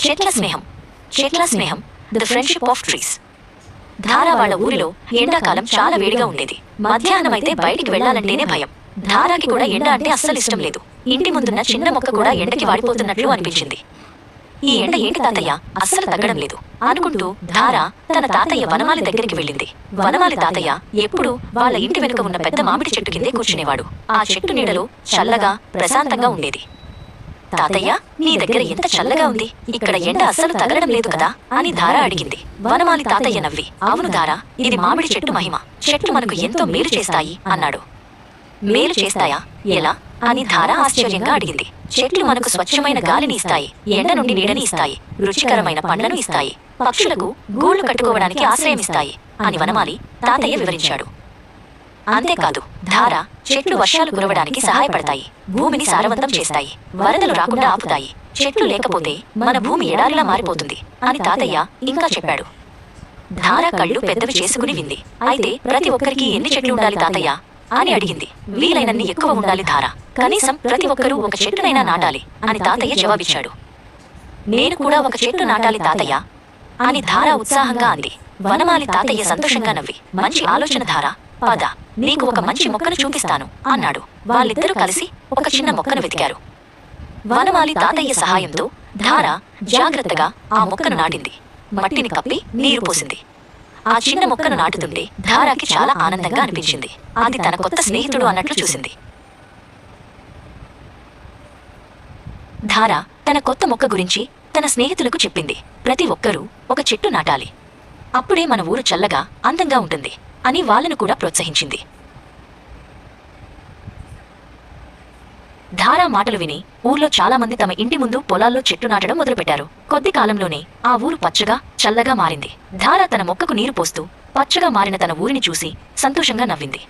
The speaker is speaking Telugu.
చెట్ల స్నేహం. చెట్ల స్నేహం, ద ఫ్రెండ్షిప్ ఆఫ్ ట్రీస్. ధారా వాళ్ళ ఊరిలో ఎండాకాలం చాలా వేడిగా ఉండేది. మధ్యాహ్నమైతే బయటికి వెళ్లాలంటేనే భయం. ధారాకి కూడా ఎండ అంటే అస్సలు ఇష్టం లేదు. ఇంటి ముందున్న చిన్న మొక్క కూడా ఎండకి వాడిపోతున్నట్లు అనిపించింది. ఈ ఎండ ఏంటి తాతయ్య, అస్సలు తగ్గడం లేదు అనుకుంటూ ధార తన తాతయ్య వనమాలి దగ్గరికి వెళ్ళింది. వనమాలి తాతయ్య ఎప్పుడూ వాళ్ళ ఇంటి వెనుక ఉన్న పెద్ద మామిడి చెట్టు కిందే కూర్చునేవాడు. ఆ చెట్టు నీడలో చల్లగా ప్రశాంతంగా ఉండేది. తాతయ్య, నీ దగ్గర ఎంత చల్లగా ఉంది, ఇక్కడ ఎండ అస్సలు తగలడం లేదు కదా అని ధార అడిగింది. వనమాలి తాతయ్య నవ్వి, అవును ధార, ఇది మామిడి చెట్టు మహిమ. చెట్లు మనకు ఎంతో మేలు చేస్తాయి అన్నాడు. మేలు చేస్తాయా, ఎలా అని ధార ఆశ్చర్యంగా అడిగింది. చెట్లు మనకు స్వచ్ఛమైన గాలిని ఇస్తాయి, ఎండ నుండి నీడని ఇస్తాయి, రుచికరమైన పండ్లను ఇస్తాయి, పక్షులకు గూళ్లు కట్టుకోవడానికి ఆశ్రయమిస్తాయి అని వనమాలి తాతయ్య వివరించాడు. అంతేకాదు ధార, చెట్లు వర్షాలు కురవడానికి సహాయపడతాయి, భూమిని సారవంతం చేస్తాయి, వరదలు రాకుండా ఆపుతాయి. చెట్లు లేకపోతే మన భూమి ఎడారిలా మారిపోతుంది అని తాతయ్య ఇంకా చెప్పాడు. ధార కళ్ళు పెద్దవి చేసుకుని వింది. అయితే ప్రతి ఒక్కరికి ఎన్ని చెట్లు ఉండాలి తాతయ్య అని అడిగింది. వీలైనన్ని ఎక్కువ ఉండాలి ధార, కనీసం ప్రతి ఒక్కరూ ఒక చెట్టునైనా నాటాలి అని తాతయ్య జవాబిచ్చాడు. నేను కూడా ఒక చెట్టు నాటాలి తాతయ్య అని ధార ఉత్సాహంగా అంది. వనమాలి తాతయ్య సంతోషంగా నవ్వి, మంచి ఆలోచన ధార, పద, నీకు ఒక మంచి మొక్కను చూపిస్తాను అన్నాడు. వాళ్ళిద్దరూ కలిసి ఒక చిన్న మొక్కను వెతికారు. వనమాలి తాతయ్య సహాయంతో ధార జాగ్రత్తగా ఆ మొక్కను నాటింది. మట్టిని కప్పి నీరు పోసింది. ఆ చిన్న మొక్కను నాటుతుంటే ధారాకి చాలా ఆనందంగా అనిపించింది. అది తన కొత్త స్నేహితుడు అన్నట్లు చూసింది. ధార తన కొత్త మొక్క గురించి తన స్నేహితులకు చెప్పింది. ప్రతి ఒక్కరూ ఒక చెట్టు నాటాలి, అప్పుడే మన ఊరు చల్లగా అందంగా ఉంటుంది అని వాళ్ళను కూడా ప్రోత్సహించింది. ధారా మాటలు విని ఊర్లో చాలా మంది తమ ఇంటి ముందు పొలాల్లో చెట్టు నాటడం మొదలుపెట్టారు. కొద్ది కాలంలోనే ఆ ఊరు పచ్చగా చల్లగా మారింది. ధార తన మొక్కకు నీరు పోస్తూ పచ్చగా మారిన తన ఊరిని చూసి సంతోషంగా నవ్వింది.